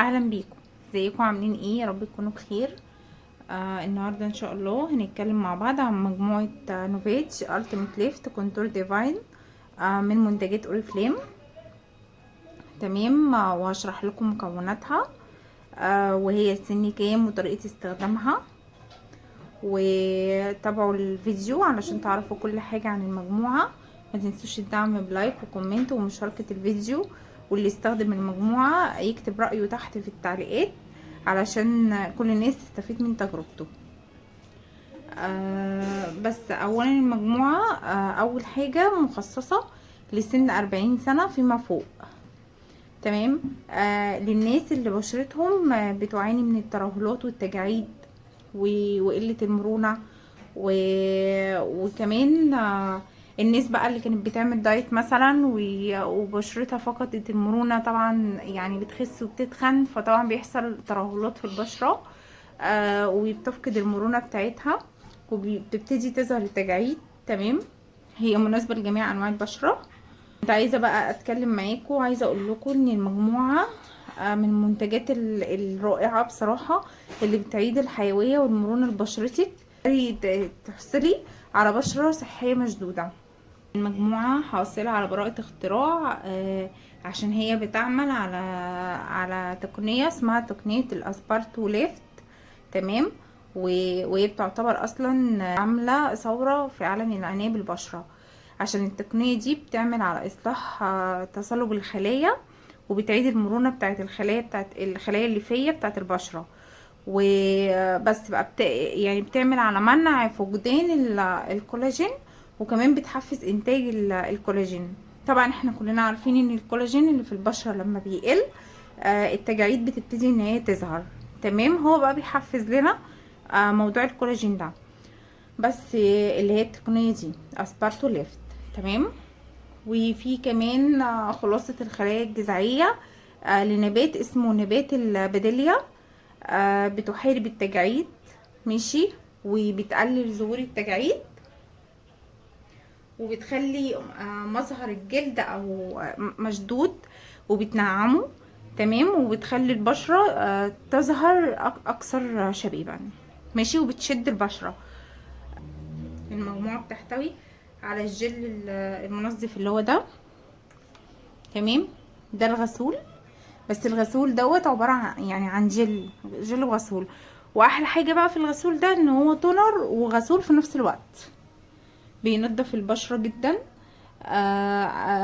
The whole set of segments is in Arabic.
اهلا بيكم. ازيكم عاملين ايه؟ يا رب تكونوا بخير. النهارده ان شاء الله هنتكلم مع بعض عن مجموعه نوفيتش التيميت ليفت كونتور ديفاين من منتجات اوريفليم. تمام. وهشرح لكم مكوناتها وهي سن كام وطريقه استخدامها، وتابعوا الفيديو علشان تعرفوا كل حاجه عن المجموعه. ما تنسوش الدعم بلايك وكومنت ومشاركه الفيديو، واللي يستخدم المجموعه يكتب رايه تحت في التعليقات علشان كل الناس تستفيد من تجربته. بس اولا المجموعة اول حاجة مخصصة لسن 40 سنة فيما فوق. تمام. للناس اللي بشرتهم بتعاني من الترهلات والتجاعيد وقلة المرونة، وكمان الناس بقى اللي كانت بتعمل دايت مثلا وبشرتها فقدت المرونة، طبعا يعني بتخس وبتتخن، فطبعا بيحصل ترهلات في البشرة وبتفقد المرونة بتاعتها وبتبتدي تظهر التجاعيد. تمام. هي مناسبة لجميع انواع البشرة. كنت عايزة بقى اتكلم معاكم وعايزة اقول لكم ان المجموعة من المنتجات الرائعة بصراحة، اللي بتعيد الحيوية والمرونة لبشرتك، تحصلي على بشرة صحية مشدودة. المجموعة حاصلة على براءة اختراع عشان هي بتعمل على تقنية اسمها تقنية الاسبارتو ليفت. تمام. وهي بتعتبر اصلا عاملة ثورة في عالم العناية بالبشرة، عشان التقنية دي بتعمل على اصلاح تصلب الخلايا، وبتعيد المرونة بتاعت الخلايا الليفية بتاعت البشرة. وبس بقى يعني بتعمل على منع فقدان الكولاجين، وكمان بتحفز انتاج الكولاجين. طبعا احنا كلنا عارفين ان الكولاجين اللي في البشرة لما بيقل التجاعيد بتبتدي ان هي تظهر. تمام. هو بقى بيحفز لنا موضوع الكولاجين ده، بس اللي هي التقنية دي اسبارتو ليفت. تمام. وفي كمان خلاصة الخلايا الجذعية لنبات اسمه نبات البديليا، بتحارب التجاعيد. ماشي. وبتقلل ظهور التجاعيد، وبتخلي مظهر الجلد او مشدود، وبتنعمه. تمام. وبتخلي البشرة تظهر اكثر شبيبا. ماشي. وبتشد البشرة. المجموعة بتحتوي على الجل المنظف اللي هو ده. تمام. ده الغسول، بس الغسول دوت عبارة عن جل وغسول. واحلى حاجة بقى في الغسول ده ان هو تونر وغسول في نفس الوقت، بينضف البشرة جدا.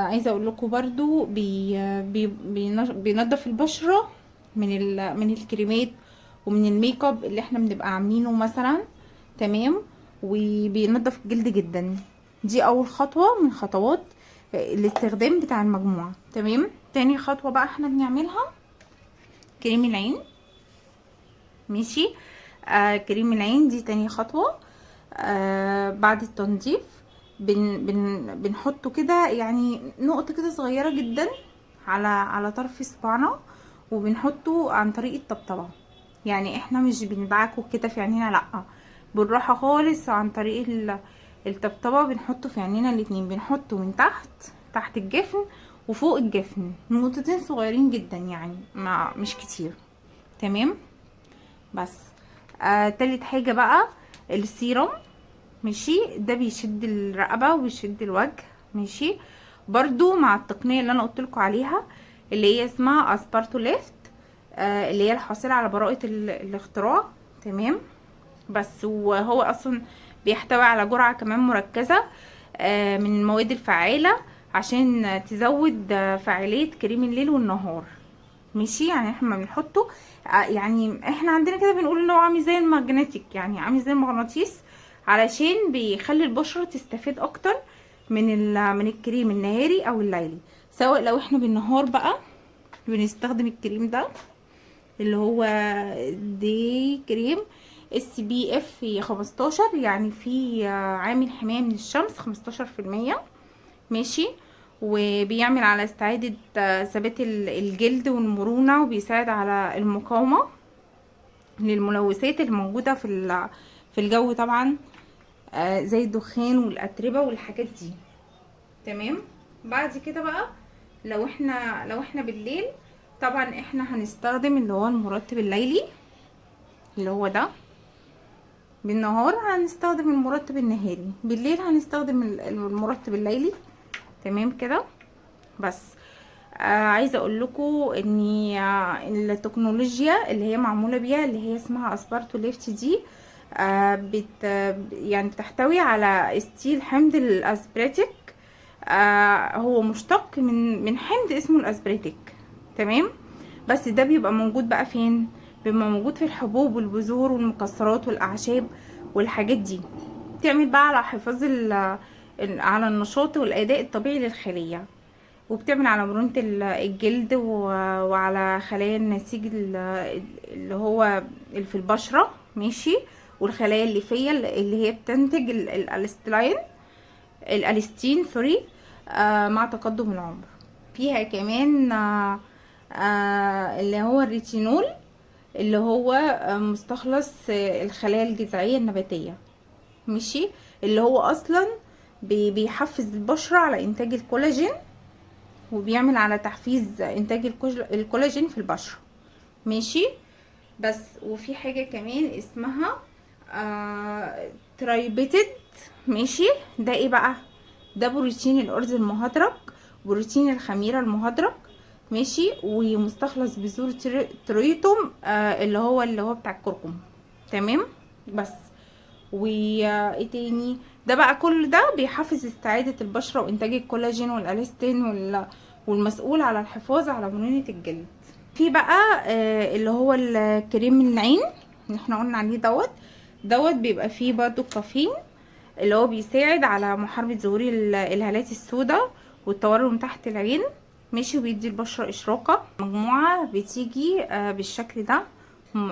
عايزة اقول لكم برضو بينضف البشرة من الكريمات ومن الميك اب اللي احنا بنبقى عاملينه مثلا. تمام. وبينضف الجلد جدا. دي اول خطوة من خطوات الاستخدام بتاع المجموعة. تمام. تاني خطوة بقى احنا بنعملها كريم العين. ماشي. كريم العين دي تاني خطوة بعد التنظيف. بنحطه كده يعني نقطة كده صغيرة جدا على طرف صباعنا، وبنحطه عن طريق الطبطبة. يعني احنا مش بندعكه كده في عينينا، لأ، بالراحة خالص عن طريق الطبطبة. بنحطه في عينينا الاتنين، بنحطه من تحت الجفن وفوق الجفن، نقطتين صغيرين جدا يعني مش كتير. تمام. بس تالت حاجة بقى السيرم. ماشي. ده بيشد الرقبة وبيشد الوجه. ماشي. برضو مع التقنية اللي انا قلتلكوا عليها اللي هي اسمها اسبارتو ليفت، اللي هي الحاصلة على براءة الاختراع. تمام. بس وهو اصلا بيحتوي على جرعة كمان مركزة من المواد الفعالة عشان تزود فعالية كريم الليل والنهار. ماشي. يعني احنا ما بنحطه يعني احنا عندنا كده بنقول ان هو عامل زي الماجنتيك، يعني عامل زي المغناطيس، علشان بيخلي البشرة تستفيد اكتر من الكريم النهاري او الليلي. سواء لو احنا بالنهار بقى بنستخدم الكريم ده اللي هو دي كريم SPF 15، يعني في عامل حماية من الشمس 15%. ماشي. وبيعمل على استعادة ثبات الجلد والمرونة، وبيساعد على المقاومة للملوثات الموجودة في الجو طبعا، زي الدخان والأتربة والحاجات دي. تمام. بعد كده بقى لو احنا بالليل طبعا احنا هنستخدم اللي هو المرطب الليلي اللي هو ده، بالنهار هنستخدم المرطب النهاري، بالليل هنستخدم المرطب الليلي. تمام كده. بس عايزه اقول لكم ان التكنولوجيا اللي هي معموله بيها اللي هي اسمها اسبارتو ليفت دي يعني بتحتوي على ستيل حمض الاسبريتيك. هو مشتق من حمض اسمه الاسبريتيك. تمام. بس ده بيبقى موجود بقى فين؟ بيبقى موجود في الحبوب والبذور والمكسرات والاعشاب والحاجات دي. بتعمل بقى على حفاظ على النشاط والاداء الطبيعي للخليه، وبتعمل على مرونة الجلد وعلى خلايا النسيج اللي هو اللي في البشرة. ماشي. والخلايا الليفية اللي هي بتنتج الألستين سوري. مع تقدم العمر. فيها كمان اللي هو الريتينول اللي هو مستخلص الخلايا الجذعية النباتية. ماشي. اللي هو اصلا بيحفز البشرة على انتاج الكولاجين، وبيعمل على تحفيز انتاج الكولاجين في البشرة. ماشي. بس وفي حاجة كمان اسمها ترايبيتد. ماشي. ده ايه بقى؟ ده بروتين الارز المهدرج، بروتين الخميرة المهدرج. ماشي. ومستخلص بذور تريتوم اللي هو بتاع الكركم. تمام. بس وايه تاني؟ ده بقى كل ده بيحفز استعادة البشرة وانتاج الكولاجين والالستين والمسؤول على الحفاظ على مرونة الجلد. في بقى اللي هو الكريم العين اللي احنا قلنا عليه دوت بيبقى فيه برضو كافيين اللي هو بيساعد على محاربة ظهور الهالات السوداء والتورم تحت العين. ماشي. وبيدي البشرة اشراقة. مجموعة بتيجي بالشكل ده،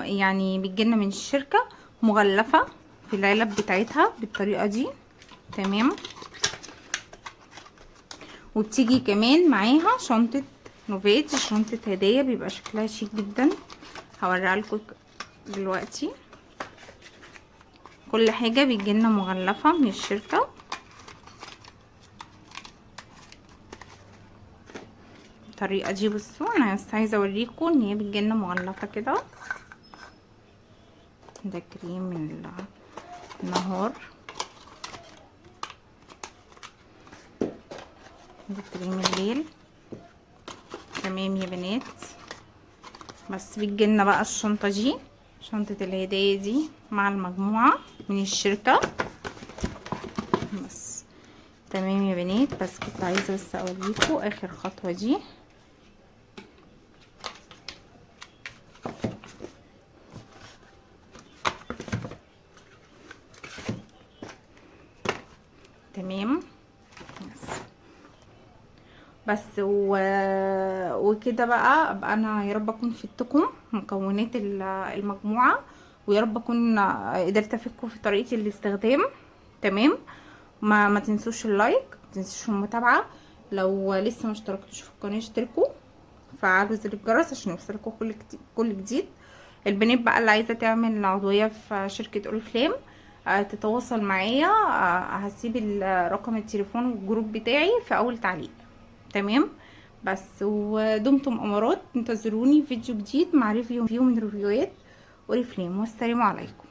يعني بتجيلنا من الشركة مغلفة في العلب بتاعتها بالطريقة دي. تمام. وبتيجي كمان معاها شنطة نوفيت، شنطة هدية بيبقى شكلها شيك جدا. هوريها لكم دلوقتي. كل حاجة بتجيلنا مغلفة من الشركة. الطريقة دي بصوا، انا بس عايزة اوريكم ان هي بتجيلنا مغلفة كده. ده كريم النهار، ده كريم الليل. تمام يا بنات. بس بتجيلنا بقى الشنطة دي، شنطة الهدايا دي مع المجموعة من الشركة. بس تمام يا بنات. بس كنت عايزة بس اوريكم اخر خطوة دي. تمام. بس وكده بقى ابقى انا يا رب اكون فدتكم مكونات المجموعه، ويا رب اكون قدرت افيدكم في طريقه الاستخدام. تمام. ما تنسوش اللايك، ما تنسوش المتابعه. لو لسه ما اشتركتوش في القناه اشتركوا، فعلوا زر الجرس عشان يوصلكم كل جديد. البنات بقى اللي عايزه تعمل عضويه في شركه اوريفلام تتواصل معايا. هسيب رقم التليفون والجروب بتاعي في اول تعليق. تمام. بس ودمتم امارات. انتظروني في فيديو جديد مع ريفيو من ريفيوهات اوريفلام، والسلام عليكم.